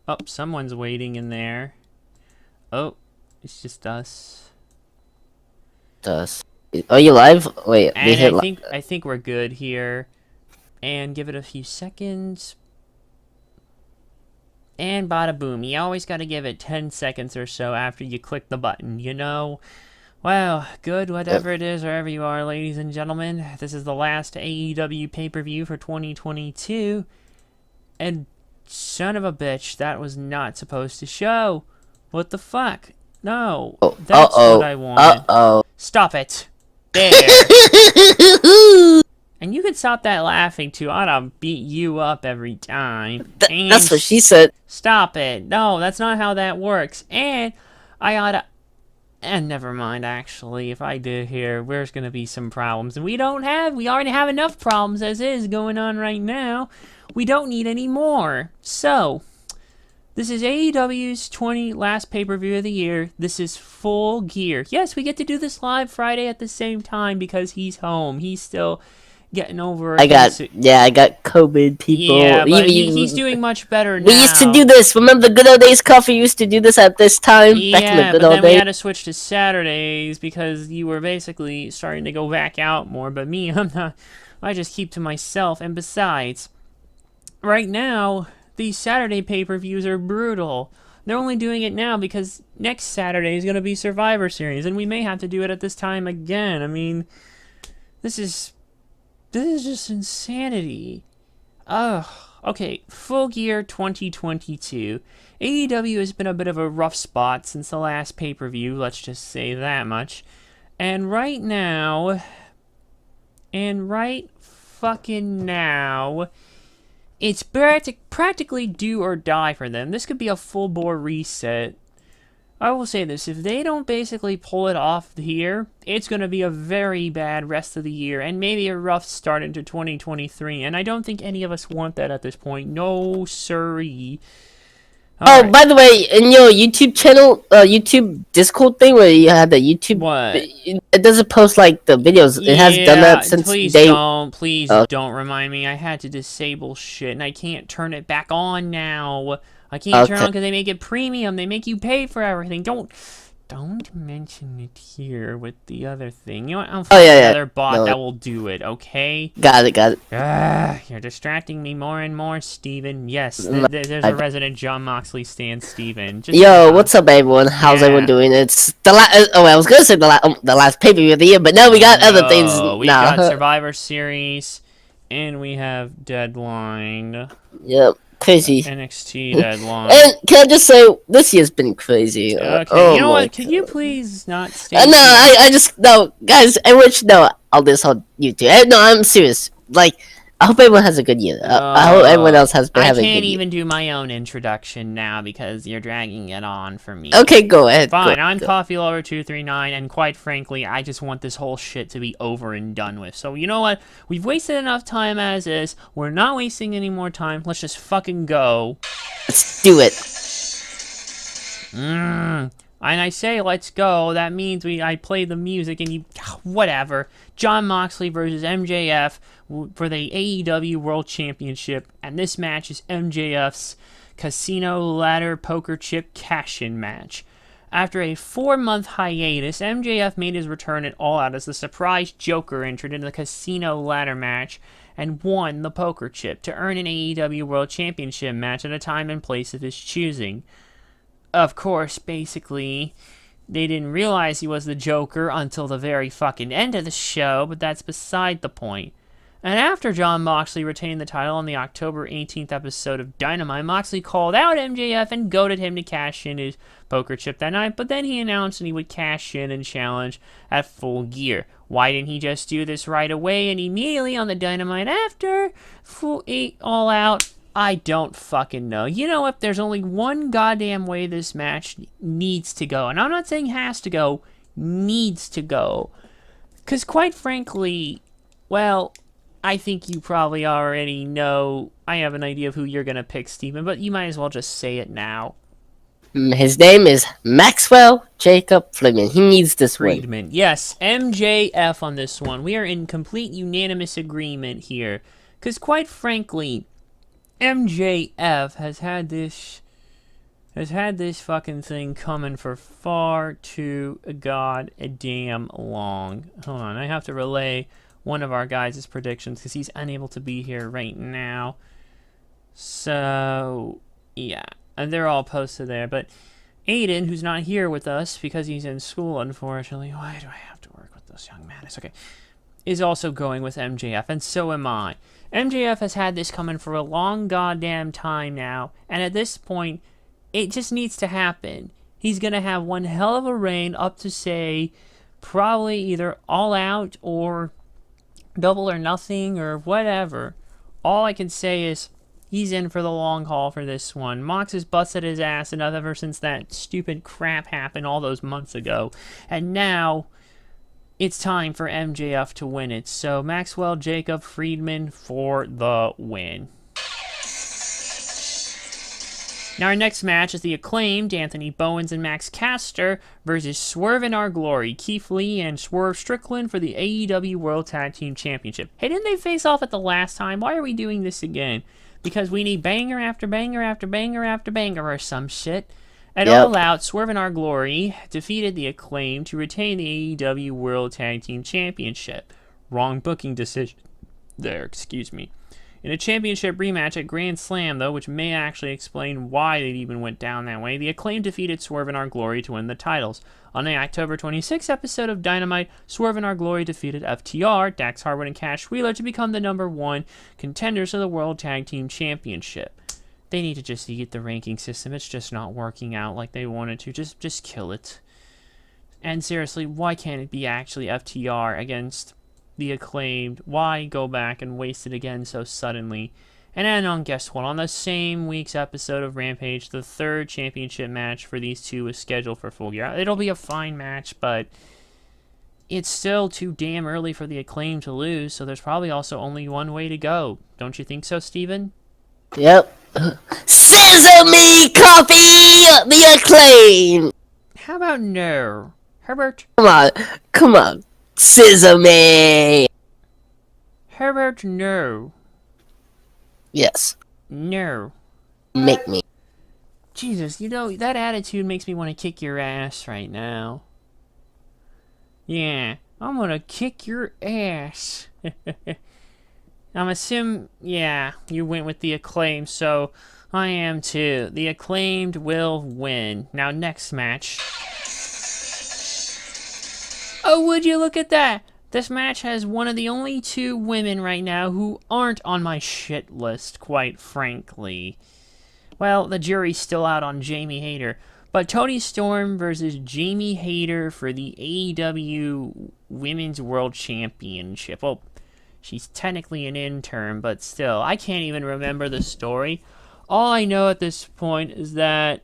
Oh, someone's waiting in there. Oh, it's just us. Does. Are you live? Wait, we And hit I think we're good here. And give it a few seconds. And bada boom. You always gotta give it 10 seconds or so after you click the button, you know? Well, good, whatever it is, wherever you are, ladies and gentlemen. This is the last AEW pay-per-view for 2022. And son of a bitch, that was not supposed to show. What the fuck? No, that's what I wanted. Stop it. There. And you can stop that laughing too. I oughta beat you up every time. That's what she said. Stop it. No, that's not how that works. And I oughta... And never mind, actually. If I did here, there's gonna be some problems. And we already have enough problems as is going on right now. We don't need any more. So, this is AEW's last pay-per-view of the year. This is Full Gear. Yes, we get to do this live Friday at the same time because he's home. He's still getting over it. I got COVID, people. Yeah, but he's doing much better now. We used to do this. Remember the good old days? Coffee used to do this at this time. Yeah, back in the good but old then days. We had to switch to Saturdays because you were basically starting to go back out more. But me, I'm not. I just keep to myself. And besides, right now, these Saturday pay-per-views are brutal. They're only doing it now because next Saturday is going to be Survivor Series, and we may have to do it at this time again. I mean, this is just insanity. Ugh. Okay, Full Gear 2022. AEW has been a bit of a rough spot since the last pay-per-view, let's just say that much. And right fucking now, it's practically do or die for them. This could be a full-bore reset. I will say this, if they don't basically pull it off here, it's going to be a very bad rest of the year, and maybe a rough start into 2023, and I don't think any of us want that at this point. No, sirree. Right. By the way, in your YouTube channel, YouTube Discord thing where you had the YouTube... What? It doesn't post, like, the videos. It has done that since please don't remind me. I had to disable shit, and I can't turn it back on now. I can't turn on because they make it premium. They make you pay for everything. Don't mention it here with the other thing. You know what? I'll find another bot that will do it, okay? Got it. You're distracting me more and more, Steven. Yes, there's a resident John Moxley stan, Steven. Yo, what's up, everyone? How's everyone doing? It's the last... I was gonna say the last pay-per-view of the year, but now we got other things now. We got Survivor Series, and we have Deadline. Yep. Crazy. NXT Deadline. And can I just say, this year's been crazy. Okay, you know what? Could you please not stay? No, guys, everyone should know all this on YouTube. No, I'm serious. Like, I hope everyone has a good year. I hope everyone else has been having a good year. I can't even do my own introduction now because you're dragging it on for me. Okay, go ahead. Fine, I'm CoffeeLover239, and quite frankly, I just want this whole shit to be over and done with. So, you know what? We've wasted enough time as is. We're not wasting any more time. Let's just fucking go. Let's do it. And I say let's go, that means I play the music and whatever. Jon Moxley versus MJF for the AEW World Championship, and this match is MJF's Casino Ladder Poker Chip Cash-In match. After a 4-month hiatus, MJF made his return at All Out as the surprise Joker entered into the Casino Ladder match and won the poker chip to earn an AEW World Championship match at a time and place of his choosing. Of course, basically, they didn't realize he was the Joker until the very fucking end of the show, but that's beside the point. And after Jon Moxley retained the title on the October 18th episode of Dynamite, Moxley called out MJF and goaded him to cash in his poker chip that night, but then he announced that he would cash in and challenge at Full Gear. Why didn't he just do this right away and immediately on the Dynamite after All Out? I don't fucking know. You know what? There's only one goddamn way this match needs to go. And I'm not saying has to go. Needs to go. Because quite frankly, well, I think you probably already know. I have an idea of who you're going to pick, Steven. But you might as well just say it now. His name is Maxwell Jacob Friedman. He needs this Friedman. Win. Yes, MJF on this one. We are in complete unanimous agreement here. Because quite frankly, MJF has had this has had this fucking thing coming for far too goddamn long. Hold on, I have to relay one of our guys' predictions because he's unable to be here right now. So, yeah, and they're all posted there. But Aiden, who's not here with us because he's in school, unfortunately, why do I have to work with this young man? It's okay. Is also going with MJF, and so am I. MJF has had this coming for a long goddamn time now, and at this point, it just needs to happen. He's going to have one hell of a reign up to, say, probably either All Out or Double or Nothing or whatever. All I can say is he's in for the long haul for this one. Mox has busted his ass enough ever since that stupid crap happened all those months ago. And now it's time for MJF to win it. So Maxwell Jacob Friedman for the win. Now our next match is the Acclaimed, Anthony Bowens and Max Caster versus Swerve in Our Glory, Keith Lee and Swerve Strickland for the AEW World Tag Team Championship. Hey, didn't they face off at the last time? Why are we doing this again? Because we need banger after banger after banger after banger or some shit. At All Out, Swerve in Our Glory defeated the Acclaimed to retain the AEW World Tag Team Championship. Wrong booking decision there, excuse me. In a championship rematch at Grand Slam, though, which may actually explain why they even went down that way, the Acclaimed defeated Swerve in Our Glory to win the titles. On the October 26th episode of Dynamite, Swerve in Our Glory defeated FTR, Dax Harwood, and Cash Wheeler to become the #1 contenders of the World Tag Team Championship. They need to just eat the ranking system. It's just not working out like they wanted to. Just kill it. And seriously, why can't it be actually FTR against the Acclaimed? Why go back and waste it again so suddenly? And then on guess what? On the same week's episode of Rampage, the third championship match for these two is scheduled for Full Gear. It'll be a fine match, but it's still too damn early for the Acclaimed to lose, so there's probably also only one way to go. Don't you think so, Steven? Yep. Sizzle me, coffee! The Acclaim! How about no? Herbert? Come on. Sizzle me! Herbert, no. Yes. No. Make me. Jesus, you know, that attitude makes me want to kick your ass right now. Yeah, I'm gonna kick your ass. I'm assuming, yeah, you went with the Acclaimed, so I am too. The Acclaimed will win. Now, next match. Oh, would you look at that? This match has one of the only two women right now who aren't on my shit list, quite frankly. Well, the jury's still out on Jamie Hayter. But Toni Storm versus Jamie Hayter for the AEW Women's World Championship. Well, she's technically an intern, but still, I can't even remember the story. All I know at this point is that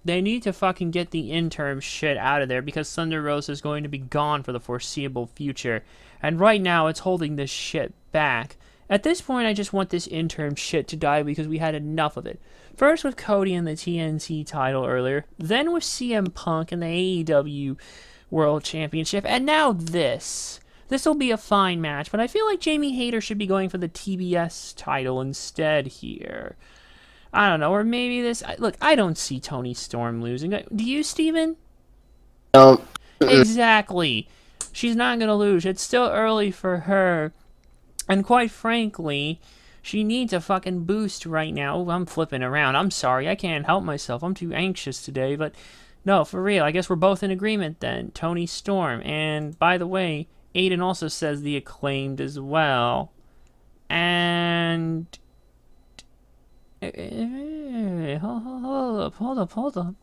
they need to fucking get the interim shit out of there because Thunder Rosa is going to be gone for the foreseeable future. And right now, it's holding this shit back. At this point, I just want this interim shit to die because we had enough of it. First with Cody and the TNT title earlier, then with CM Punk and the AEW World Championship, and now this. This will be a fine match, but I feel like Jamie Hayter should be going for the TBS title instead here. I don't know, or maybe this... Look, I don't see Toni Storm losing. Do you, Steven? No. Exactly. She's not going to lose. It's still early for her. And quite frankly, she needs a fucking boost right now. Ooh, I'm flipping around. I'm sorry. I can't help myself. I'm too anxious today. But no, for real. I guess we're both in agreement then. Toni Storm. And by the way, Aiden also says the Acclaimed as well. And... Hold up.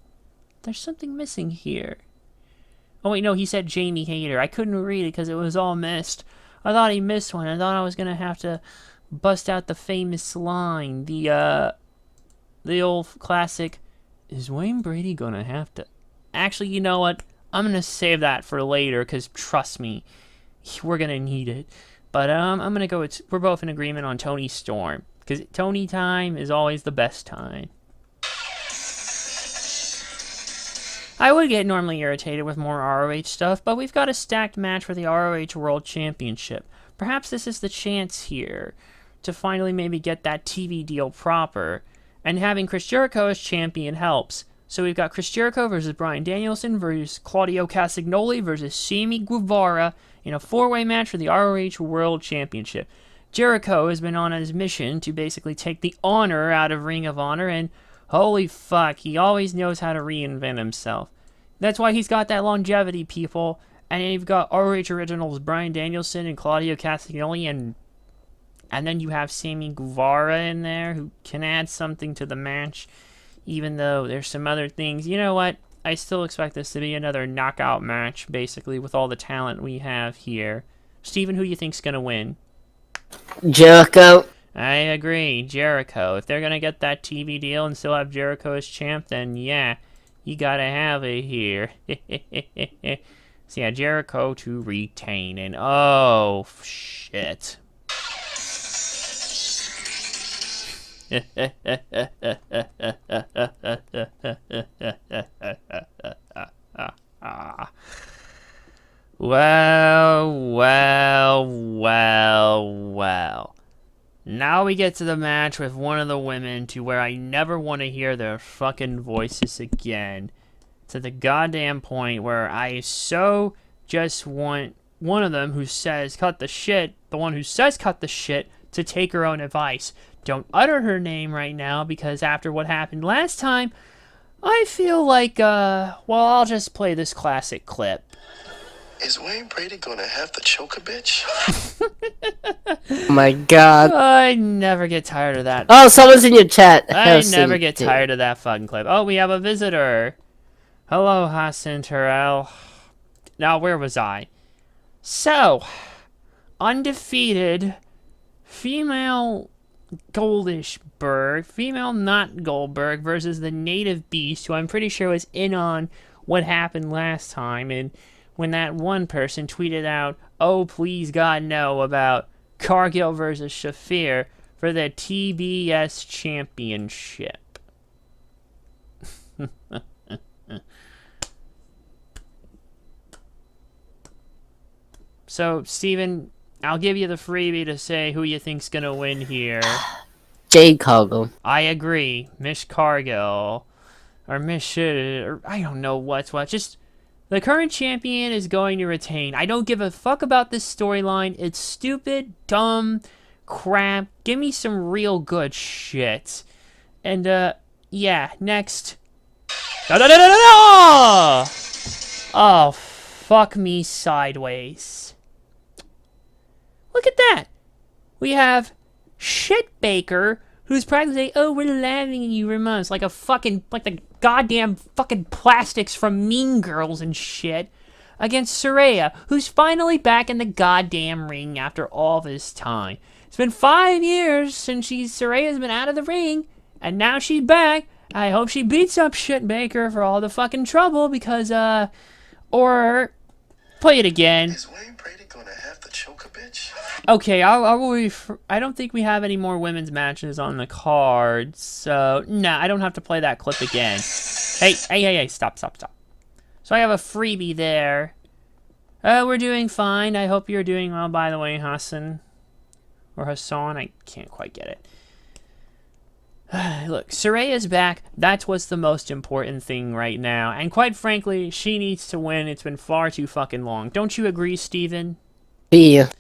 There's something missing here. Oh wait, no, he said Jamie Hayter. I couldn't read it because it was all missed. I thought he missed one. I thought I was gonna have to bust out the famous line. The old classic, is Wayne Brady gonna have to... Actually, you know what? I'm gonna save that for later because trust me, we're gonna need it. But I'm gonna go with... We're both in agreement on Toni Storm. Because Tony time is always the best time. I would get normally irritated with more ROH stuff, but we've got a stacked match for the ROH World Championship. Perhaps this is the chance here to finally maybe get that TV deal proper, and having Chris Jericho as champion helps. So we've got Chris Jericho versus Bryan Danielson versus Claudio Castagnoli versus Sammy Guevara in a 4-way match for the ROH World Championship. Jericho has been on his mission to basically take the honor out of Ring of Honor, and holy fuck, he always knows how to reinvent himself. That's why he's got that longevity, people. And then you've got ROH Originals Bryan Danielson and Claudio Castagnoli, and then you have Sammy Guevara in there who can add something to the match, even though there's some other things. You know what? I still expect this to be another knockout match, basically, with all the talent we have here. Steven, who you think's going to win? Jericho. I agree, Jericho. If they're going to get that TV deal and still have Jericho as champ, then yeah, you got to have it here. So yeah, Jericho to retain, and oh, shit. Well. Now we get to the match with one of the women to where I never want to hear their fucking voices again. To the goddamn point where I so just want one of them who says cut the shit, the one who says cut the shit, to take her own advice. Don't utter her name right now, because after what happened last time, I feel like, I'll just play this classic clip. Is Wayne Brady gonna have to choke a bitch? Oh my god. I never get tired of that. Oh, someone's in your chat. I never get tired of that fucking clip. Oh, we have a visitor. Hello, Hassan Terrell. Now, where was I? So, undefeated female female not Goldberg versus the native beast, who I'm pretty sure was in on what happened last time, and when that one person tweeted out, oh, please God, no, about Cargill versus Shafir for the TBS Championship. So, Steven, I'll give you the freebie to say who you think's gonna win here. Jade Cargill. I agree. Miss Cargill. Or Miss... or I don't know what's what. Just... the current champion is going to retain. I don't give a fuck about this storyline. It's stupid, dumb, crap. Give me some real good shit. And, yeah, next. No! Oh, fuck me sideways. Look at that. We have Shit Baker, who's practically saying, oh, we're laughing at you, Ramon. It's like a fucking, like the goddamn fucking plastics from Mean Girls and shit, against Saraya, who's finally back in the goddamn ring after all this time. It's been 5 years since Saraya's been out of the ring, and now she's back. I hope she beats up Shit Baker for all the fucking trouble, because, or, play it again. Is Wayne Brady gonna have to choke a bitch? Okay, I don't think we have any more women's matches on the card, so nah, I don't have to play that clip again. Hey, stop. So I have a freebie there. We're doing fine. I hope you're doing well, by the way, Hassan. Or Hassan, I can't quite get it. Look, Saraya's back. That's what's the most important thing right now. And quite frankly, she needs to win. It's been far too fucking long. Don't you agree, Steven? Yeah.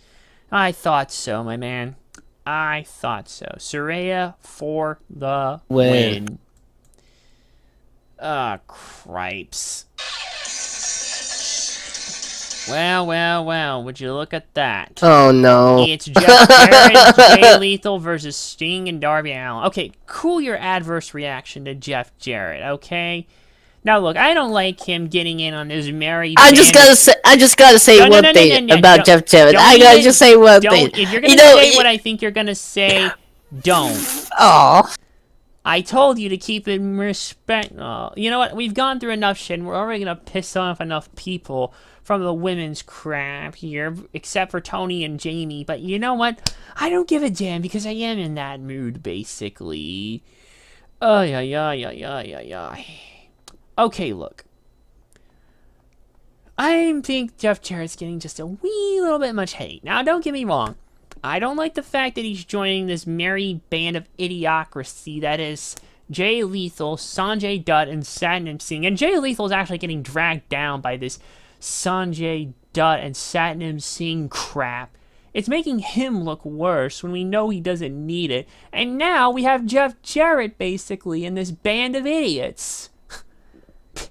I thought so, my man. I thought so. Saraya for the win. Ah, cripes. Well, would you look at that? Oh no. It's Jeff Jarrett, Jay Lethal versus Sting and Darby Allin. Okay, cool your adverse reaction to Jeff Jarrett, okay? Now look, I don't like him getting in on this Mary. I just gotta say one thing about Jeff Jarrett. I gotta just say one thing. If you're gonna say what I think you're gonna say, don't. Oh. I told you to keep it in respect. Oh, you know what? We've gone through enough shit, and we're already gonna piss off enough people from the women's crap here, except for Toni and Jamie. But you know what? I don't give a damn, because I am in that mood, basically. Oh, yeah. Okay, look. I think Jeff Jarrett's getting just a wee little bit much hate. Now, don't get me wrong. I don't like the fact that he's joining this merry band of idiocracy that is Jay Lethal, Sanjay Dutt, and Satnam Singh. And Jay Lethal is actually getting dragged down by this Sanjay Dutt and Satnam Singh crap. It's making him look worse when we know he doesn't need it. And now we have Jeff Jarrett basically in this band of idiots.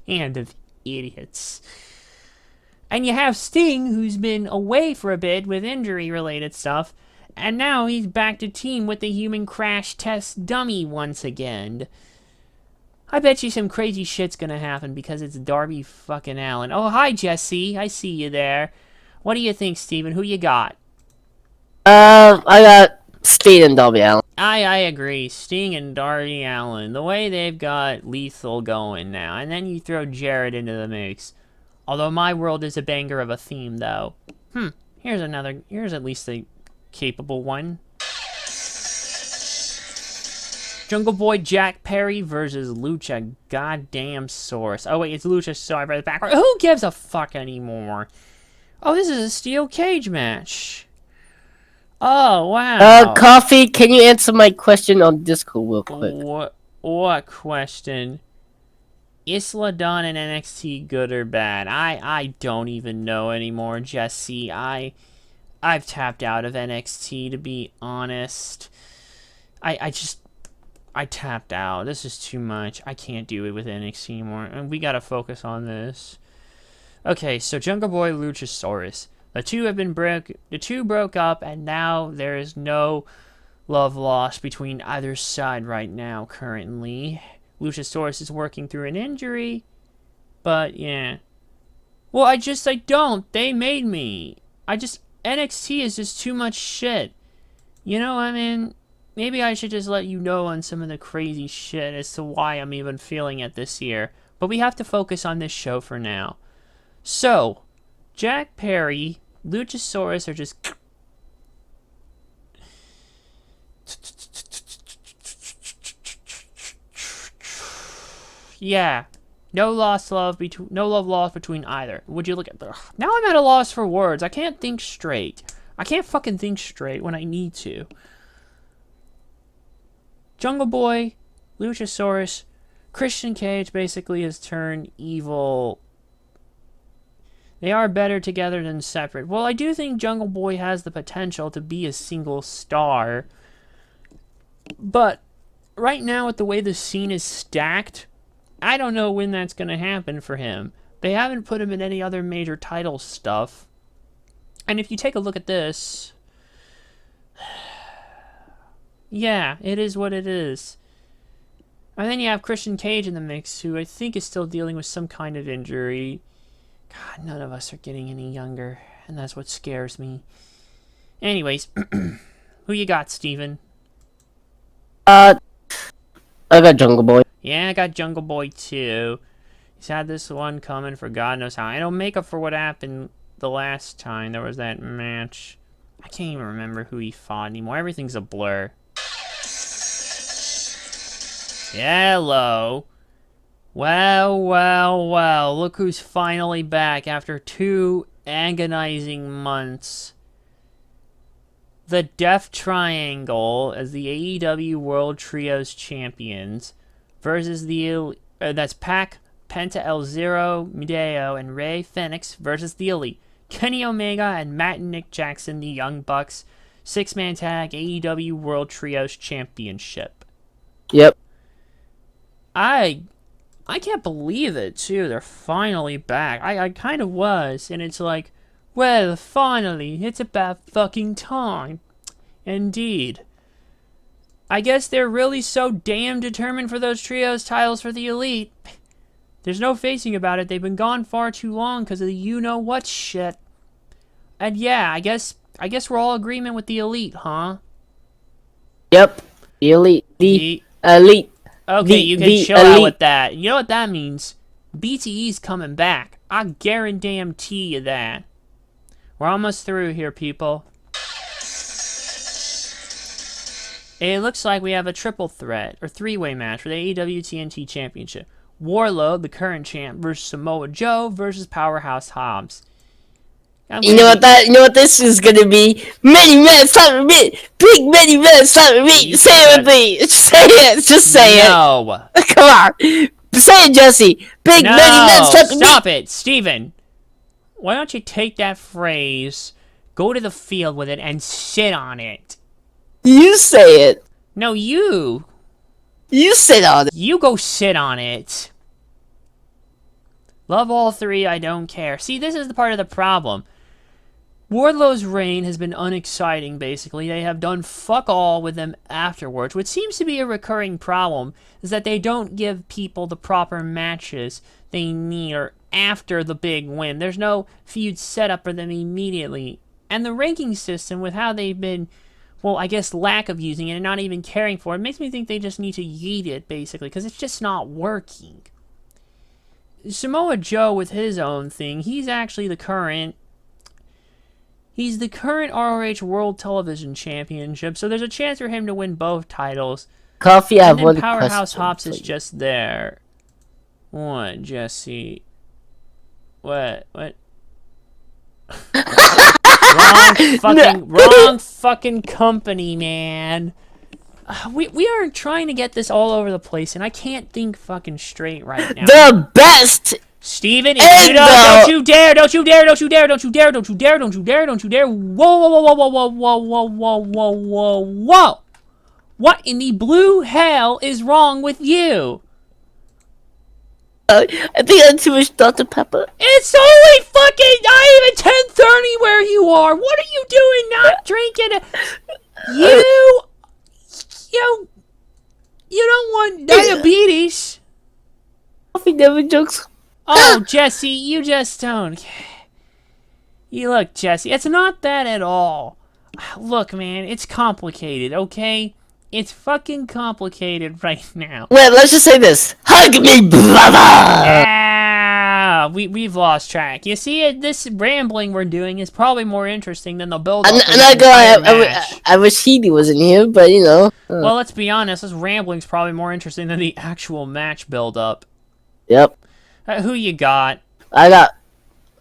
Band of idiots. And you have Sting, who's been away for a bit with injury-related stuff, and now he's back to team with the human crash test dummy once again. I bet you some crazy shit's gonna happen because it's Darby fucking Allin. Oh, hi, Jesse. I see you there. What do you think, Steven? Who you got? I got Sting and Darby Allin. I agree. Sting and Darby Allin. The way they've got Lethal going now. And then you throw Jarrett into the mix. Although My World is a banger of a theme, though. Here's at least a capable one. Jungle Boy Jack Perry versus Lucha Goddamn Source. Oh, wait, it's Lucha. Sorry about the backward. Who gives a fuck anymore? Oh, this is a steel cage match. Oh, wow. Coffee, can you answer my question on Discord real quick? What question? Isla Dawn and NXT good or bad? I don't even know anymore, Jesse. I've tapped out of NXT, to be honest. I tapped out. This is too much. I can't do it with NXT anymore. And we gotta focus on this. Okay, so Jungle Boy, Luchasaurus. The two broke up, and now there is no love lost between either side right now, currently. Luchasaurus is working through an injury, but yeah. Well, I don't. They made me. NXT is just too much shit. You know, I mean, maybe I should just let you know on some of the crazy shit as to why I'm even feeling it this year. But we have to focus on this show for now. So, Jack Perry, Luchasaurus are just... Yeah. No love lost between either. Would you look at... Now I'm at a loss for words. I can't think straight. I can't fucking think straight when I need to. Jungle Boy, Luchasaurus, Christian Cage basically has turned evil. They are better together than separate. Well, I do think Jungle Boy has the potential to be a single star. But right now, with the way the scene is stacked, I don't know when that's going to happen for him. They haven't put him in any other major title stuff. And if you take a look at this... Yeah, it is what it is. And then you have Christian Cage in the mix, who I think is still dealing with some kind of injury. God, none of us are getting any younger, and that's what scares me. Anyways, who you got, Steven? I got Jungle Boy. Yeah, I got Jungle Boy too. He's had this one coming for God knows how. It'll make up for what happened the last time there was that match. I can't even remember who he fought anymore. Everything's a blur. Hello. Well, look who's finally back after 2 agonizing months. The Death Triangle as the AEW World Trios Champions versus that's Pac, Penta El Zero, Mideo, and Rey Fenix versus the Elite. Kenny Omega and Matt and Nick Jackson, the Young Bucks, 6-man tag AEW World Trios Championship. Yep. I can't believe it, too. They're finally back. I kind of was. And it's like, well, finally. It's about fucking time. Indeed. I guess they're really so damn determined for those trios titles for the Elite. There's no facing about it. They've been gone far too long because of the you-know-what shit. And yeah, I guess we're all in agreement with the Elite, huh? Yep. The Elite. The Elite. Okay, you can chill out with that. You know what that means? BTE's coming back. I guarantee you that. We're almost through here, people. It looks like we have a triple threat, or 3-way match for the AEW TNT Championship. Warlord, the current champ, versus Samoa Joe versus Powerhouse Hobbs. You know what this is gonna be? Many men slap me! Big many men slap me! Say it with me! Say it! Just say it! No. Come on! Say it, Jesse! Big many men slap me! Stop it, Steven! Why don't you take that phrase, go to the field with it, and sit on it? You say it! No, you! You sit on it! You go sit on it! Love all three, I don't care. See, this is the part of the problem. Wardlow's reign has been unexciting, basically. They have done fuck all with them afterwards, which seems to be a recurring problem, is that they don't give people the proper matches they need or after the big win. There's no feud set up for them immediately. And the ranking system, with how they've been, well, I guess lack of using it and not even caring for it, makes me think they just need to yeet it, basically, because it's just not working. Samoa Joe, with his own thing, he's actually the current ROH World Television Championship, so there's a chance for him to win both titles. Coffee, I have one Powerhouse question, Hobbs is please. just there. What, Jesse? What? Wrong fucking company, man. We are trying to get this all over the place, and I can't think fucking straight right now. The best! Steven, if you don't you dare, don't you dare, don't you dare, don't you dare, don't you dare, don't you dare, don't you dare. Whoa, whoa, whoa, whoa, whoa, whoa, whoa, whoa, whoa, whoa, whoa. What in the blue hell is wrong with you? I think I had too much Dr. Pepper. It's only fucking not even 10:30 where you are. What are you doing not drinking? You don't want diabetes. Coffee never jokes. Oh, Jesse, you just don't. You look, Jesse, it's not that at all. Look, man, it's complicated, okay? It's fucking complicated right now. Wait, let's just say this. Hug me, brother! Ah, we've lost track. You see, this rambling we're doing is probably more interesting than the build-up. I'm not going. I wish Heidi wasn't here, but you know. Well, let's be honest. This rambling's probably more interesting than the actual match build-up. Yep. Who you got? I got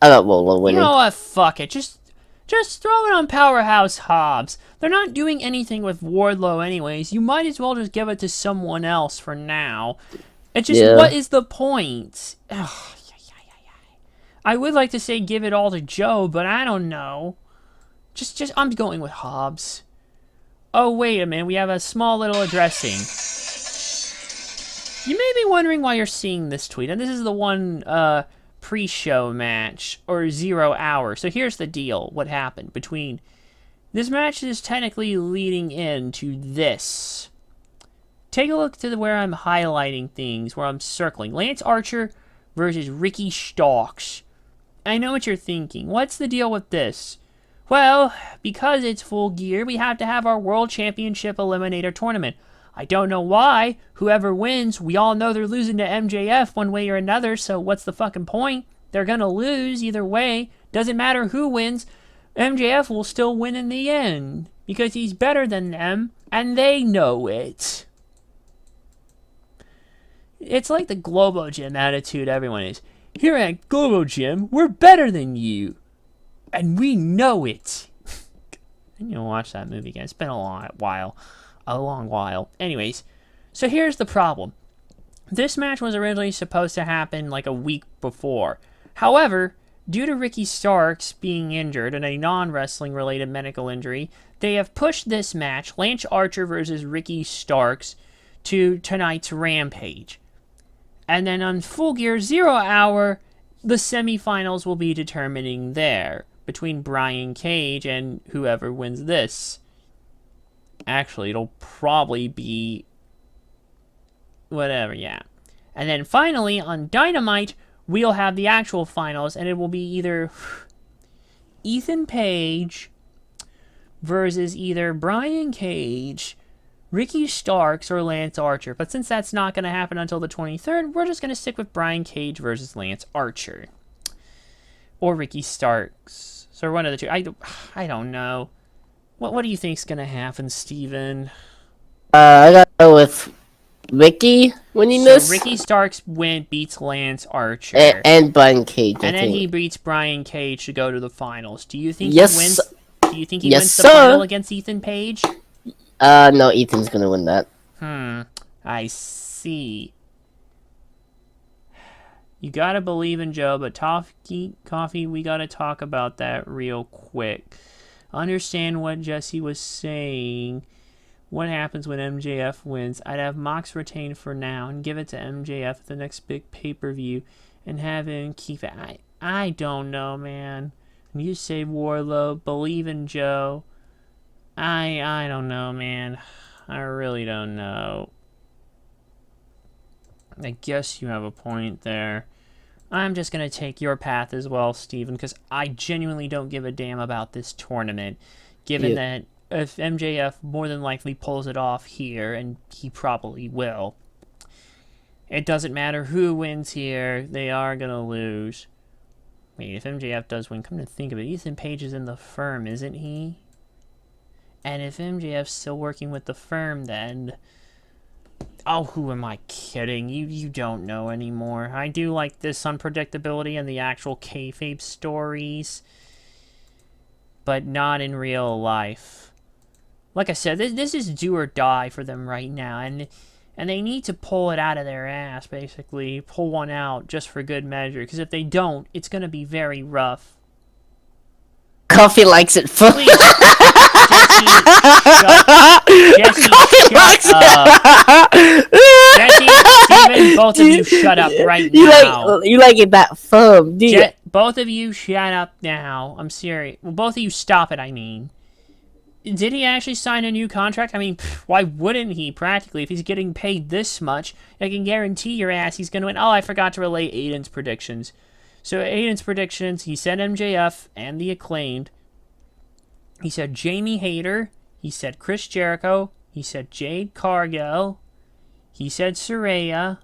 Wardlow winning. You know what? Fuck it. Just throw it on Powerhouse Hobbs. They're not doing anything with Wardlow anyways. You might as well just give it to someone else for now. It's just, what is the point? Ugh. I would like to say give it all to Joe, but I don't know. Just I'm going with Hobbs. Oh, wait a minute. We have a small little addressing. You may be wondering why you're seeing this tweet, and this is the one pre-show match, or 0 hour. So here's the deal, what happened between... This match is technically leading into this. Take a look to where I'm highlighting things, where I'm circling. Lance Archer versus Ricky Starks. I know what you're thinking. What's the deal with this? Well, because it's Full Gear, we have to have our World Championship Eliminator Tournament. I don't know why. Whoever wins, we all know they're losing to MJF one way or another, so what's the fucking point? They're gonna lose either way. Doesn't matter who wins. MJF will still win in the end, because he's better than them, and they know it. It's like the Globo Gym attitude everyone is. Here at Globo Gym, we're better than you. And we know it. I need to watch that movie again. It's been a long while. Anyways, so here's the problem. This match was originally supposed to happen like a week before. However, due to Ricky Starks being injured in a non-wrestling related medical injury, they have pushed this match, Lance Archer versus Ricky Starks, to tonight's Rampage. And then on Full Gear 0 hour, the semifinals will be determining there, between Brian Cage and whoever wins this. Actually, it'll probably be... whatever, yeah. And then finally, on Dynamite, we'll have the actual finals, and it will be either Ethan Page versus either Brian Cage, Ricky Starks, or Lance Archer. But since that's not going to happen until the 23rd, we're just going to stick with Brian Cage versus Lance Archer. Or Ricky Starks. So one of the two. I don't know. What do you think's going to happen, Steven? I gotta go with Ricky winning So this? Ricky Starks beats Lance Archer. And Brian Cage, I And then think. he beats Brian Cage to go to the finals. Do you think Yes. he wins? Do you think he Yes, wins the sir. final against Ethan Page? No, Ethan's gonna win that. I see. You gotta believe in Joe, but Coffee, we gotta talk about that real quick. Understand what Jesse was saying. What happens when MJF wins? I'd have Mox retain for now and give it to MJF at the next big pay-per-view and have him keep it. I don't know, man. You say Warlow, believe in Joe. I don't know, man. I really don't know. I guess you have a point there. I'm just going to take your path as well, Steven, because I genuinely don't give a damn about this tournament, given that if MJF more than likely pulls it off here, and he probably will, it doesn't matter who wins here, they are going to lose. Wait, if MJF does win, come to think of it, Ethan Page is in the firm, isn't he? And if MJF's still working with the firm, then... Oh, who am I kidding? You don't know anymore. I do like this unpredictability and the actual kayfabe stories, but not in real life. Like I said, this is do or die for them right now, and they need to pull it out of their ass, basically. Pull one out just for good measure, because if they don't, it's going to be very rough. Coffee likes it. Please, Jesse, shut up. Jesse, Steven, both of you shut up right now. You like it that firm, do you? Both of you shut up now. I'm serious. Well, both of you stop it, I mean. Did he actually sign a new contract? I mean, why wouldn't he, practically? If he's getting paid this much, I can guarantee your ass he's going to win. Oh, I forgot to relay Aiden's predictions. So Aiden's predictions, he said MJF and the Acclaimed. He said Jamie Hayter. He said Chris Jericho. He said Jade Cargill. He said Saraya.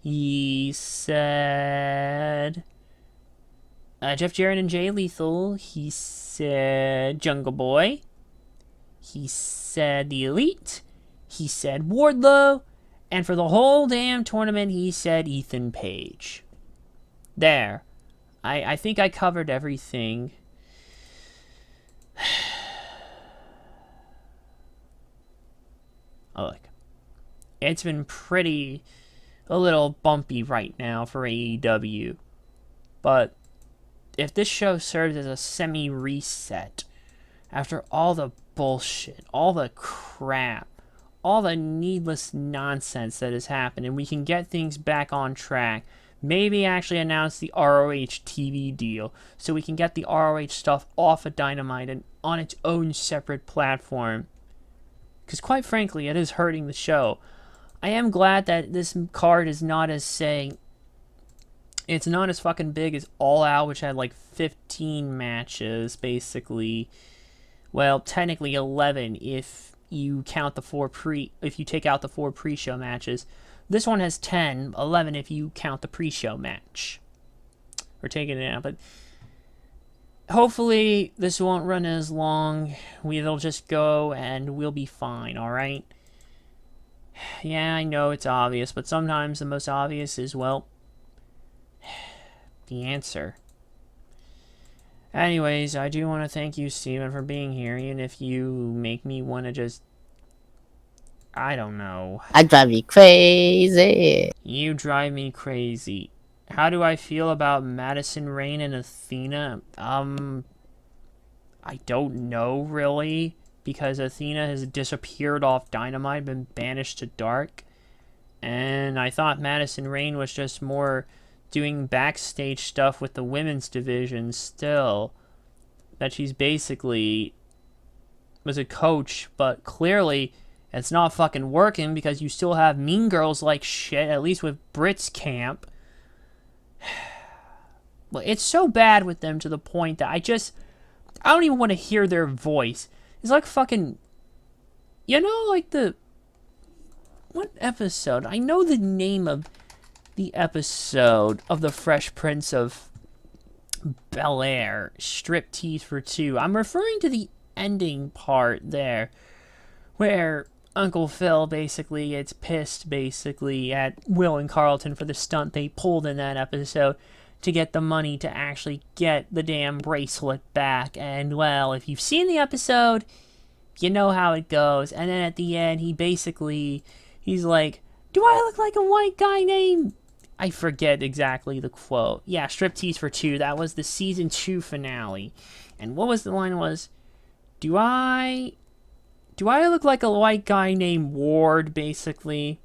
He said Jeff Jarrett and Jay Lethal. He said Jungle Boy. He said The Elite. He said Wardlow. And for the whole damn tournament, he said Ethan Page. There. I think I covered everything. Oh, look. It's been a little bumpy right now for AEW. But if this show serves as a semi-reset, after all the bullshit, all the crap, all the needless nonsense that has happened, and we can get things back on track, maybe actually announce the ROH TV deal so we can get the ROH stuff off of Dynamite and on its own separate platform. Because quite frankly, it is hurting the show. I am glad that this card is not as saying... It's not as fucking big as All Out, which had like 15 matches, basically. Well, technically 11 if you count the if you take out the 4 pre-show matches. This one has 10, 11 if you count the pre-show match. We're taking it out, but hopefully this won't run as long. It'll just go and we'll be fine, alright? Yeah, I know it's obvious, but sometimes the most obvious is, well, the answer. Anyways, I do want to thank you, Steven, for being here, even if you make me want to just... I don't know. I drive you crazy. You drive me crazy. How do I feel about Madison Rayne and Athena? I don't know, really. Because Athena has disappeared off Dynamite, been banished to Dark. And I thought Madison Rayne was just more doing backstage stuff with the women's division still. That she's basically was a coach, but clearly it's not fucking working because you still have Mean Girls like shit, at least with Brit's camp. Well, it's so bad with them to the point that I don't even want to hear their voice. It's like fucking, you know, like what episode? I know the name of the episode of The Fresh Prince of Bel-Air, Striptease for Two. I'm referring to the ending part there, where Uncle Phil basically gets pissed basically at Will and Carlton for the stunt they pulled in that episode to get the money to actually get the damn bracelet back. And, well, if you've seen the episode, you know how it goes. And then at the end, he's like, do I look like a white guy named... I forget exactly the quote. Yeah, Striptease for Two. That was the season 2 finale. And what was the line was, do I look like a white guy named Ward, basically?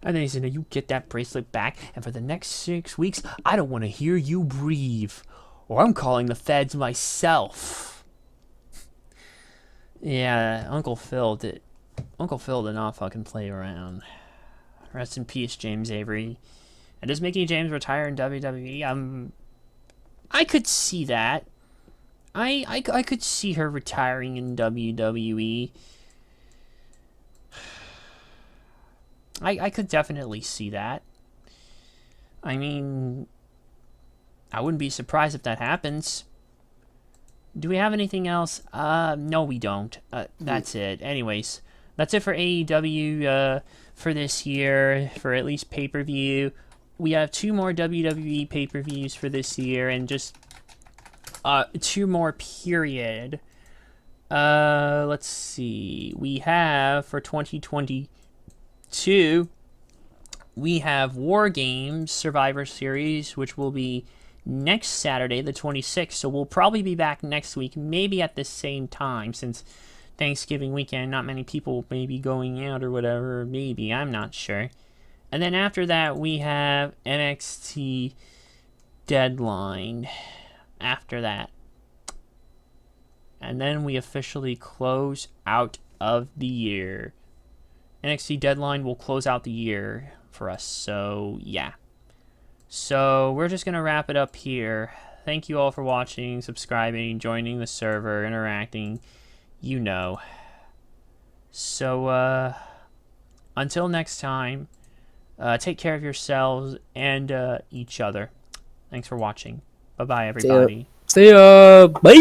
And then he said, no, you get that bracelet back, and for the next 6 weeks, I don't want to hear you breathe, or I'm calling the feds myself. Yeah, Uncle Phil did not fucking play around. Rest in peace, James Avery. And does Mickie James retire in WWE? I could see that. I could see her retiring in WWE. I could definitely see that. I mean, I wouldn't be surprised if that happens. Do we have anything else? No, we don't. That's it. Anyways, that's it for AEW for this year, for at least pay-per-view. We have 2 more WWE pay-per-views for this year, and just 2 more period. Let's see. We have, for 2022, we have War Games Survivor Series, which will be next Saturday, the 26th. So we'll probably be back next week, maybe at the same time, since Thanksgiving weekend, not many people may be going out or whatever. Maybe, I'm not sure. And then after that, we have NXT Deadline after that. And then we officially close out of the year. NXT Deadline will close out the year for us. So, yeah. So, we're just going to wrap it up here. Thank you all for watching, subscribing, joining the server, interacting. You know. So, until next time, take care of yourselves and each other. Thanks for watching. Bye-bye, everybody. See ya. Bye.